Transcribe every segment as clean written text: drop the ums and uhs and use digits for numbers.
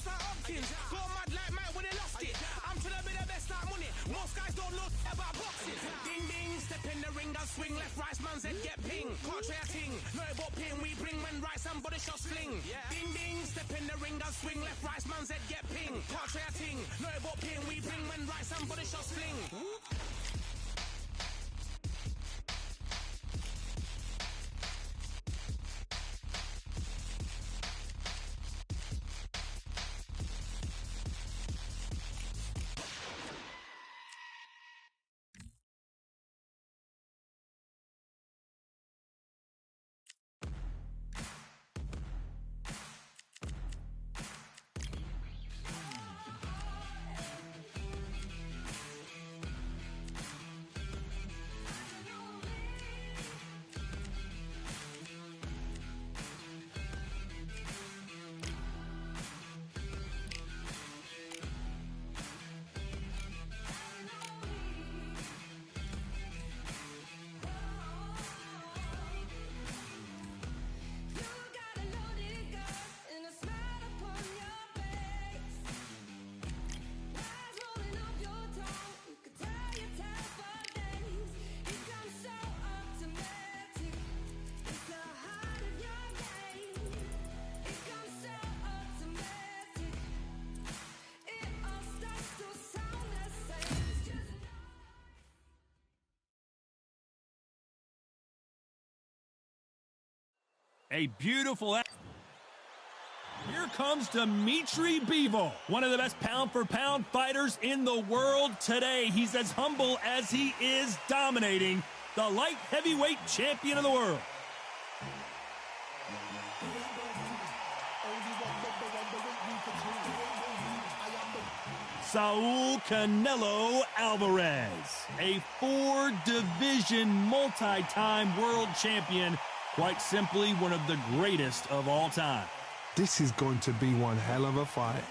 like Hopkins. Go mad like Mike when they lost it. I'm trying to be the best like money. Most guys don't know about boxing. Ding ding, step in the ring and swing. Left, right, man's head get ping. Can't try a ting. No about ping. We bring when right and body shots fling. Ding ding, step in the ring and swing. Left, right, man's head get ping. Can't try a ting. No about ping. We bring when right and body shots fling. A beautiful... Here comes Dimitri Bivol, one of the best pound-for-pound fighters in the world today. He's as humble as he is dominating, the light heavyweight champion of the world. Saul Canelo Alvarez, a four-division multi-time world champion, quite simply one of the greatest of all time. This is going to be one hell of a fight.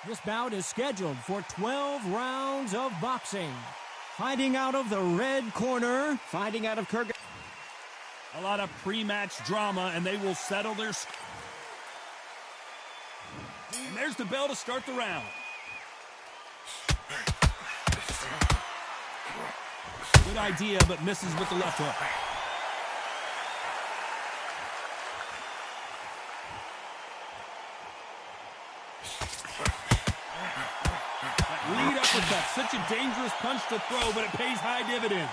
This bout is scheduled for 12 rounds of boxing. Fighting out of the red corner, fighting out of Kyrgyzstan. A lot of pre-match drama, and they will settle their... And there's the bell to start the round. Good idea, but misses with the left hook. That lead uppercut, such a dangerous punch to throw, but it pays high dividends.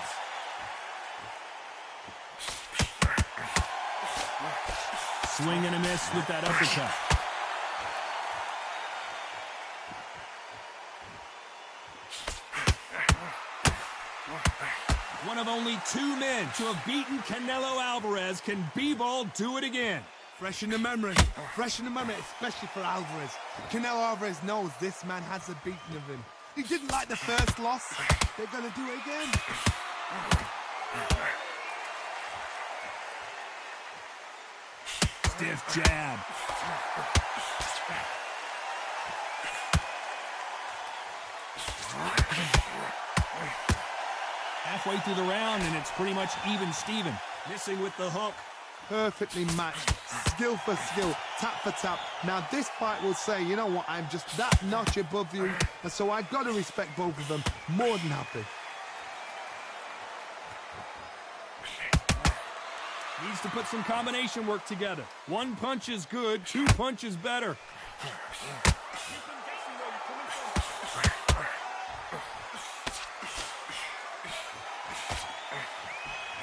Swing and a miss with that uppercut. One of only two men to have beaten Canelo Alvarez. Can Bivol do it again? Fresh in the memory, especially for Alvarez. Canelo Alvarez knows this man has a beating of him. He didn't like the first loss. They're going to do it again. Stiff jab. Halfway through the round, and it's pretty much even Steven. Missing with the hook. Perfectly matched, skill for skill, tap for tap. Now this fight will say, you know what, I'm just that notch above you, and so I've got to respect both of them. More than happy. Needs to put some combination work together. One punch is good, two punches better.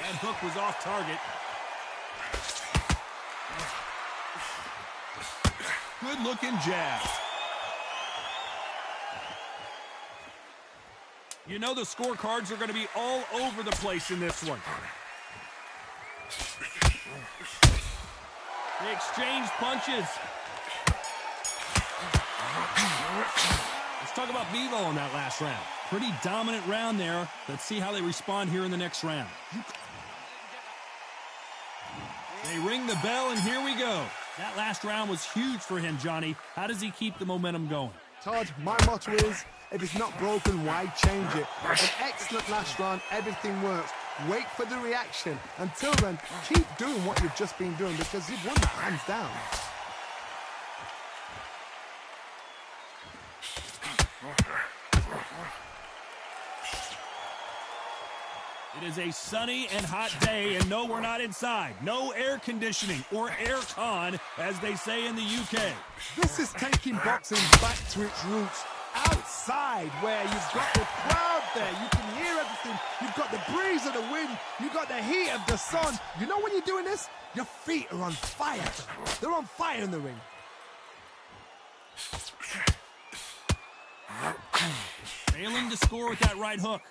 That hook was off target. Good-looking jab. You know the scorecards are going to be all over the place in this one. They exchanged punches. Let's talk about Bivol in that last round. Pretty dominant round there. Let's see how they respond here in the next round. They ring the bell, and here we go. That last round was huge for him, Johnny. How does he keep the momentum going? Todd, my motto is, if it's not broken, why change it? An excellent last round, everything works. Wait for the reaction. Until then, keep doing what you've just been doing because you've won that hands down. It is a sunny and hot day, and no, we're not inside. No air conditioning or air con, as they say in the UK. This is taking boxing back to its roots. Outside, where you've got the crowd there, you can hear everything, you've got the breeze of the wind, you've got the heat of the sun. You know when you're doing this? Your feet are on fire. They're on fire in the ring. Failing to score with that right hook.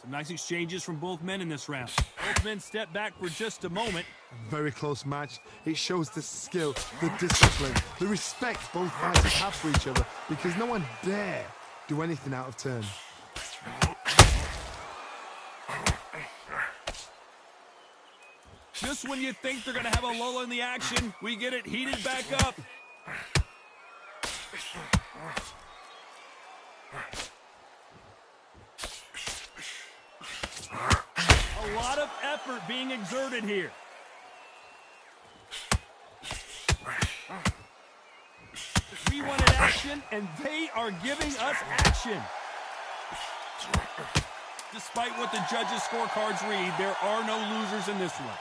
Some nice exchanges from both men in this round. Both men step back for just a moment. A very close match. It shows the skill, the discipline, the respect both fighters have for each other because no one dare do anything out of turn. Just when you think they're going to have a lull in the action, we get it heated back up. A lot of effort being exerted here. We wanted action, and they are giving us action. Despite what the judges' scorecards read, there are no losers in this one.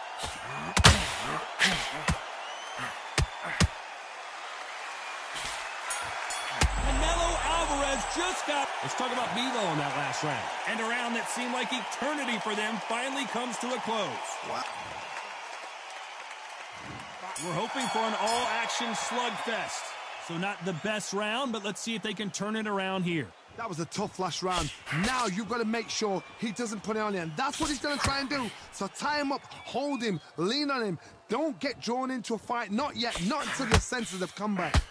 Canelo Alvarez just got... Let's talk about Bivol in that last round. And a round that seemed like eternity for them finally comes to a close. Wow. We're hoping for an all-action slugfest. So not the best round, but let's see if they can turn it around here. That was a tough last round. Now you've got to make sure he doesn't put it on you, and that's what he's going to try and do. So tie him up, hold him, lean on him. Don't get drawn into a fight. Not yet, not until your senses have come back.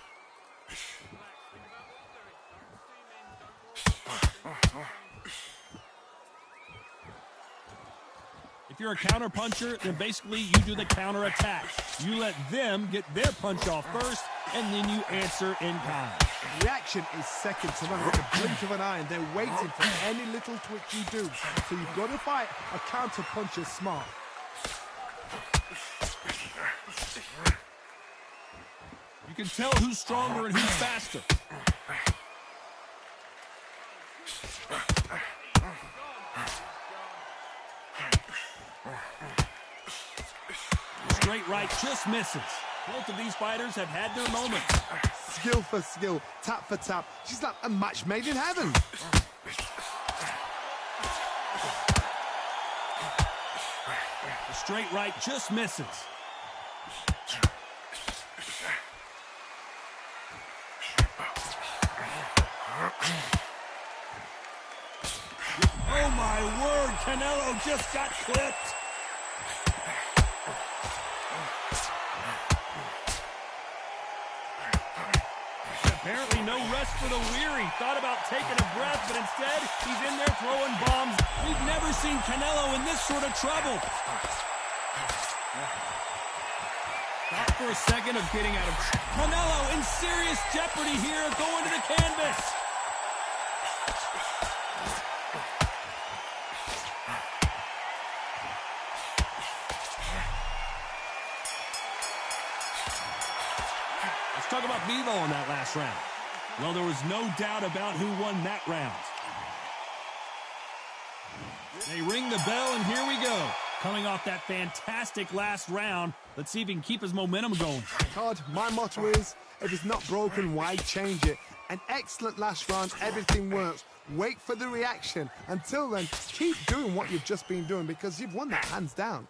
If you're a counter puncher, then basically you do the counter attack. You let them get their punch off first, and then you answer in kind. Reaction is second to none. At the blink of an eye, and they're waiting for any little twitch you do. So you've got to fight a counter puncher smart. You can tell who's stronger and who's faster. Straight right just misses. Both of these fighters have had their moments. Skill for skill, tap for tap. She's like a match made in heaven. The straight right just misses. Oh my word, Canelo just got clipped. Apparently no rest for the weary. Thought about taking a breath, but instead he's in there throwing bombs. We've never seen Canelo in this sort of trouble. Thought for a second of getting out of... Canelo in serious jeopardy here, going to the canvas. Let's talk about Bivol in that last round. Well, there was no doubt about who won that round. They ring the bell, and here we go. Coming off that fantastic last round, let's see if he can keep his momentum going. Todd, my motto is, if it's not broken, why change it? An excellent last round, everything works. Wait for the reaction. Until then, keep doing what you've just been doing because you've won that hands down.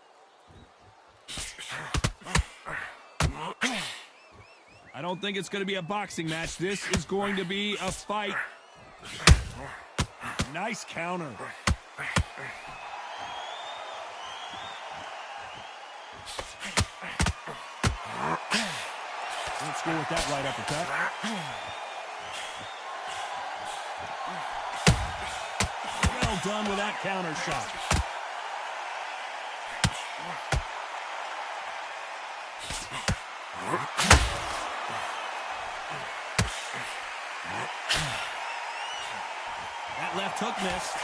I don't think it's going to be a boxing match. This is going to be a fight. Nice counter. Let's go with that right uppercut. Well done with that counter shot. took miss.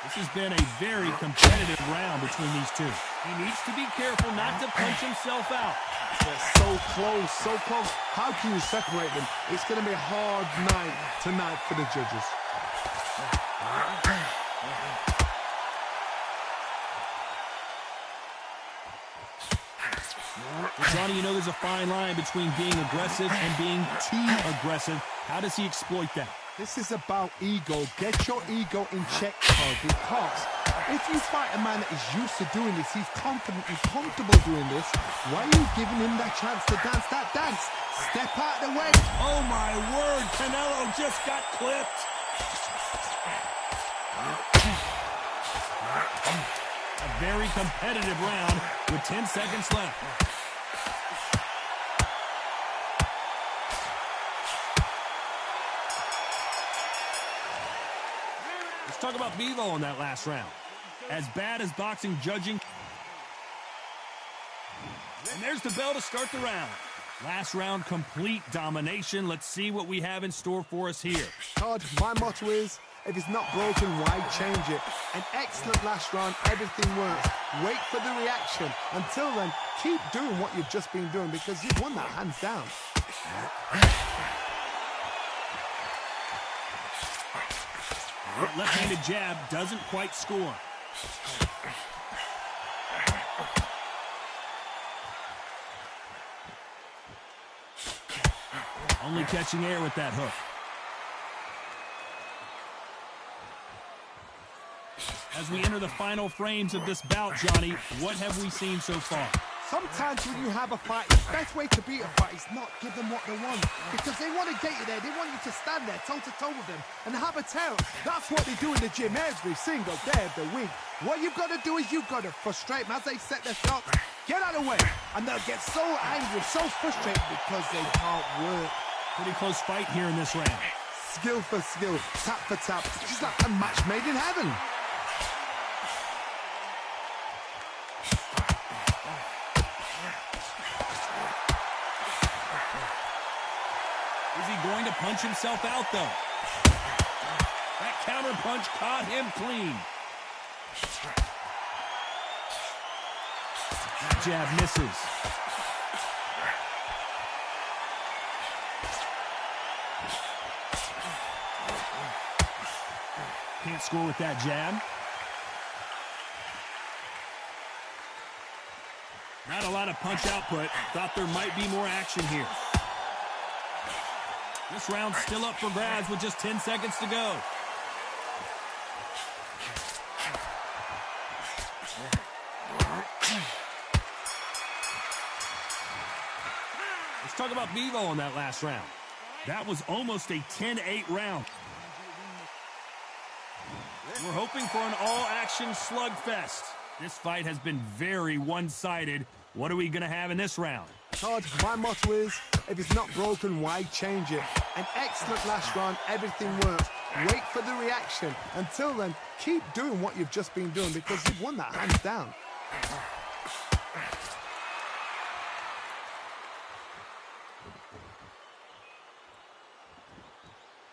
This has been a very competitive round between these two. He needs to be careful not to punch himself out. They're so close, so close. How can you separate them? It's going to be a hard night tonight for the judges. Well, Johnny, you know there's a fine line between being aggressive and being too aggressive. How does he exploit that? This is about ego. Get your ego in check, Carl, because if you fight a man that is used to doing this, he's confident and comfortable doing this, why are you giving him that chance to dance that dance? Step out of the way. Oh, my word. Canelo just got clipped. A very competitive round with 10 seconds left. Let's talk about Bivol in that last round. As bad as boxing judging. And there's the bell to start the round. Last round, complete domination. Let's see what we have in store for us here. Todd, my motto is, if it's not broken, why change it? An excellent last round, everything works. Wait for the reaction. Until then, keep doing what you've just been doing because you've won that hands down. That left-handed jab doesn't quite score. Only catching air with that hook. As we enter the final frames of this bout, Johnny, what have we seen so far? Sometimes when you have a fight, the best way to beat a fight is not give them what they want. Because they want to get you there. They want you to stand there toe-to-toe with them and have a tail. That's what they do in the gym every single day of the week. What you've got to do is you've got to frustrate them as they set their shots. Get out of the way. And they'll get so angry, so frustrated because they can't work. Pretty close fight here in this round. Skill for skill, tap for tap. It's like a match made in heaven. Is he going to punch himself out, though? That counter punch caught him clean. Jab misses. Can't score with that jab. Not a lot of punch output. Thought there might be more action here. This round's still up for grabs with just 10 seconds to go. Let's talk about Bivol in that last round. That was almost a 10-8 round. We're hoping for an all-action slugfest. This fight has been very one-sided. What are we going to have in this round? Todd, my motto is, if it's not broken, why change it? An excellent last round, everything works. Wait for the reaction. Until then, keep doing what you've just been doing because you've won that hands down.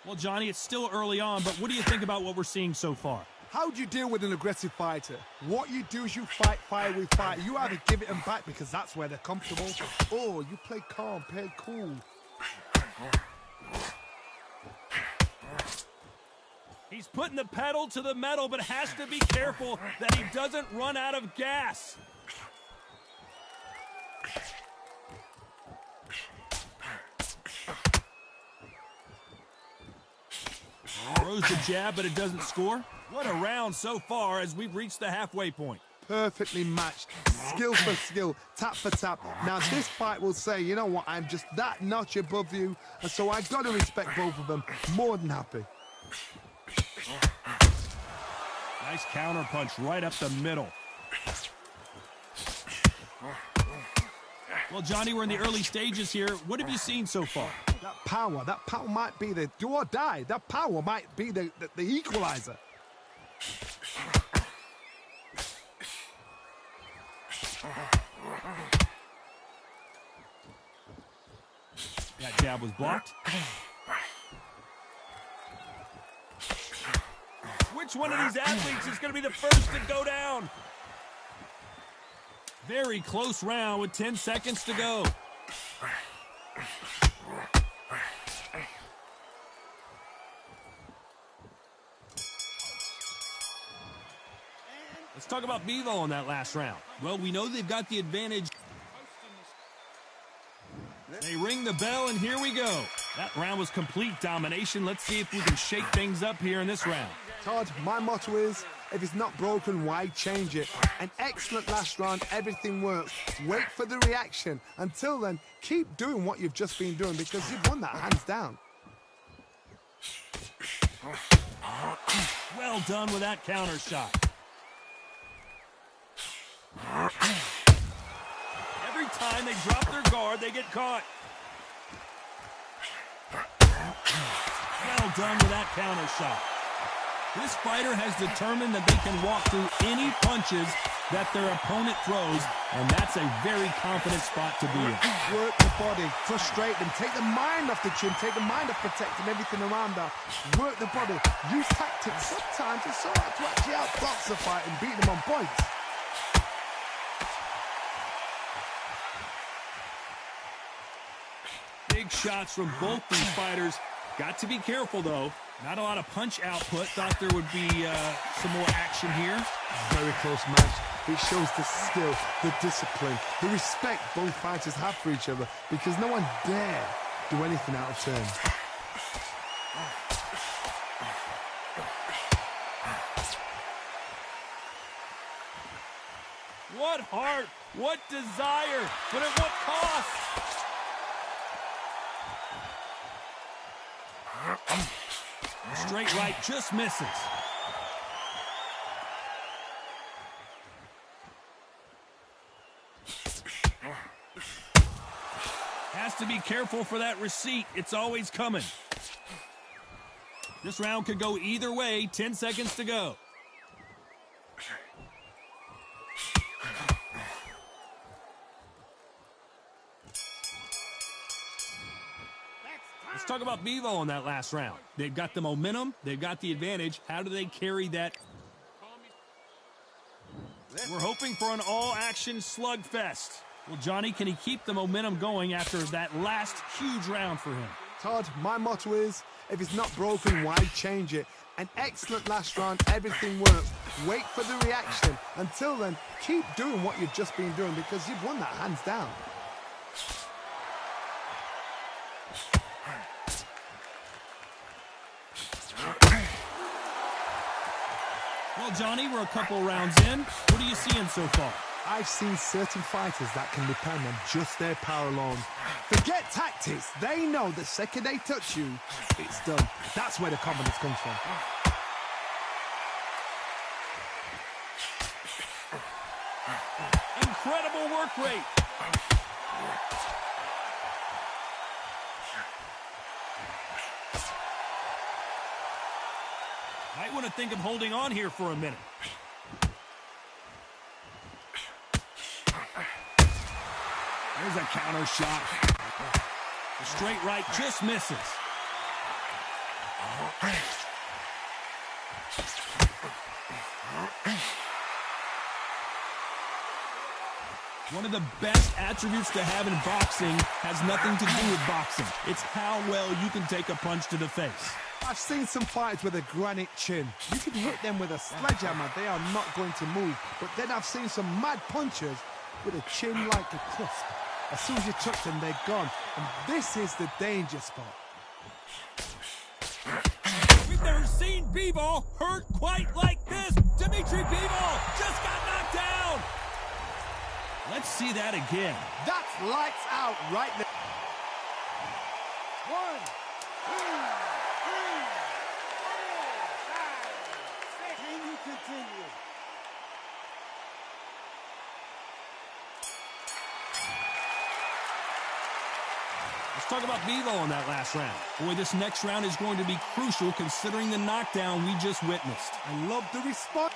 Well, Johnny, it's still early on, but what do you think about what we're seeing so far? How do you deal with an aggressive fighter? What you do is you fight fire with fire. You either give it them back because that's where they're comfortable, or you play calm, play cool. He's putting the pedal to the metal, but has to be careful that he doesn't run out of gas. Throws the jab, but it doesn't score. What a round so far as we've reached the halfway point. Perfectly matched, skill for skill, tap for tap. Now this fight will say, you know what, I'm just that notch above you, and so I've got to respect both of them. More than happy. Nice counter punch right up the middle. Well, Johnny, we're in the early stages here. What have you seen so far? That power might be the do or die. That power might be the equalizer. That jab was blocked. Which one of these athletes is going to be the first to go down? Very close round with 10 seconds to go. Let's talk about Bivol in that last round. Well, we know they've got the advantage. They ring the bell, and here we go. That round was complete domination. Let's see if we can shake things up here in this round. Todd, my motto is, if it's not broken, why change it? An excellent last round, everything works. Wait for the reaction. Until then, keep doing what you've just been doing because you've won that hands down. Well done with that counter shot. Every time they drop their guard, they get caught. Well done with that counter shot. This fighter has determined that they can walk through any punches that their opponent throws, and that's a very confident spot to be in. Work the body, frustrate them, take the mind off the chin, take the mind off protecting everything around that. Work the body, use tactics. Sometimes it's so hard to actually outbox a fight and beat them on points. Big shots from both these fighters. Got to be careful, though. Not a lot of punch output. Thought there would be some more action here. Very close match. It shows the skill, the discipline, the respect both fighters have for each other because no one dare do anything out of turn. What heart, what desire, but at what cost? Straight right just misses. Has to be careful for that receipt. It's always coming. This round could go either way. 10 seconds to go. Let's talk about Bivol in that last round. They've got the momentum. They've got the advantage. How do they carry that? We're hoping for an all-action slugfest. Well, Johnny, can he keep the momentum going after that last huge round for him? Todd, my motto is, if it's not broken, why change it? An excellent last round, everything works. Wait for the reaction. Until then, keep doing what you've just been doing because you've won that hands down. Well, Johnny, we're a couple rounds in. What are you seeing so far? I've seen certain fighters that can depend on just their power alone. Forget tactics. They know the second they touch you, it's done. That's where the confidence comes from. Incredible work rate. Might want to think of holding on here for a minute. There's a counter shot. The straight right just misses. One of the best attributes to have in boxing has nothing to do with boxing. It's how well you can take a punch to the face. I've seen some fighters with a granite chin. You can hit them with a sledgehammer, they are not going to move. But then I've seen some mad punchers with a chin like a crisp. As soon as you touch them, they're gone. And this is the danger spot. We've never seen Bivol hurt quite like this. Dimitri Bivol just got knocked down. Let's see that again. That's lights out right there. 1, 2, 3, 4, 5, 6. Can you continue? Let's talk about Bivol in that last round. Boy, this next round is going to be crucial considering the knockdown we just witnessed. I love the response.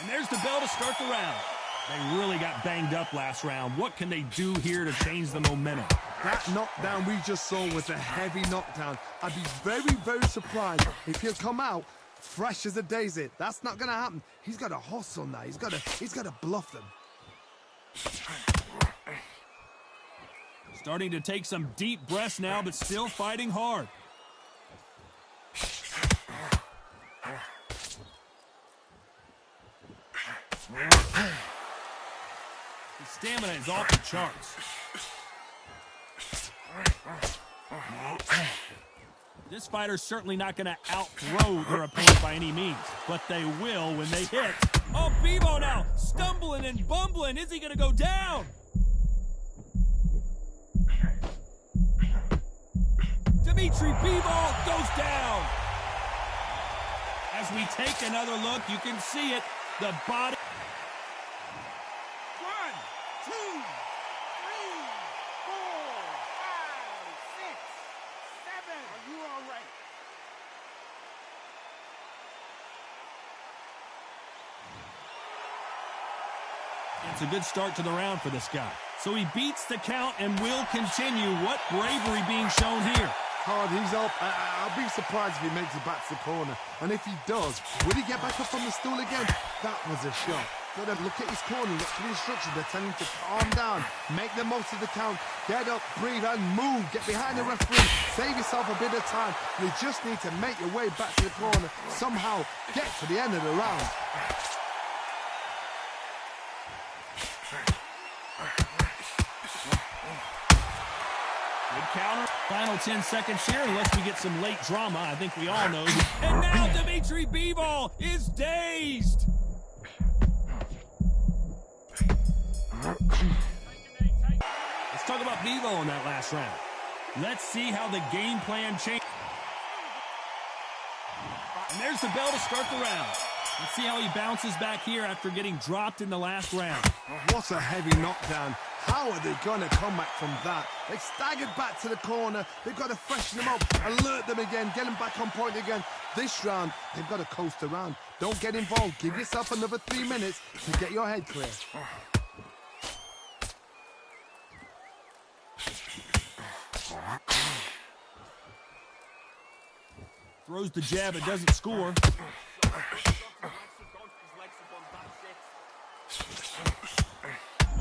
And there's the bell to start the round. They really got banged up last round. What can they do here to change the momentum? That knockdown we just saw was a heavy knockdown. I'd be very, very surprised if he'll come out fresh as a daisy. That's not going to happen. He's got to hustle now. He's got to bluff them. Starting to take some deep breaths now, but still fighting hard. His stamina is off the charts. This fighter's certainly not going to outthrow their opponent by any means, but they will when they hit. Oh, Bivol now stumbling and bumbling. Is he going to go down? Dimitri Bivol goes down. As we take another look, you can see it. The body. 1, 2, 3, 4, 5, 6, 7. Are you all right? It's a good start to the round for this guy. So he beats the count and will continue. What bravery being shown here. Hard, he's up. I'll be surprised if he makes it back to the corner. And if he does, will he get back up on the stool again? That was a shot. Got to look at his corner, look at the instructions. They're telling him to calm down, make the most of the count, get up, breathe, and move. Get behind the referee, save yourself a bit of time. You just need to make your way back to the corner. Somehow get to the end of the round. Good counter. Final 10 seconds here, unless we get some late drama. I think we all know. And now Dimitri Bivol is dazed. Let's talk about Bivol in that last round. Let's see how the game plan changed. And there's the bell to start the round. Let's see how he bounces back here after getting dropped in the last round. What a heavy knockdown. How are they going to come back from that? They staggered back to the corner. They've got to freshen them up, alert them again, get them back on point again. This round, they've got to coast around. Don't get involved. Give yourself another 3 minutes to get your head clear. Throws the jab, it doesn't score.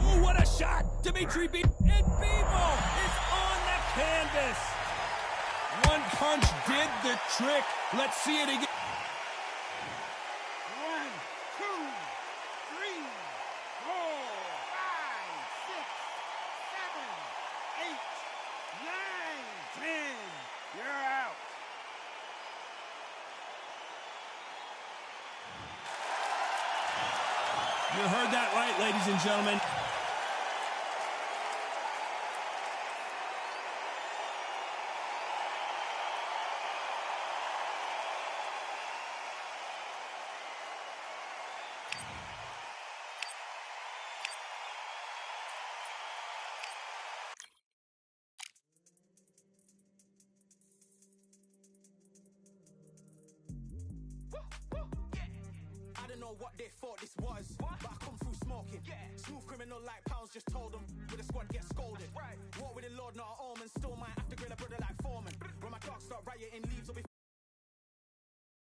Oh, what a shot! Dimitri Bivol, and Bivol is on the canvas. One punch did the trick. Let's see it again. 1, 2, 3, 4, 5, 6, 7, 8, 9, 10. You're out. You heard that right, ladies and gentlemen. I don't know what they thought this was, but I come through smoking. Smooth criminal like pounds, just told them with a squad get scolded. Walk with the Lord, not an almond, stole my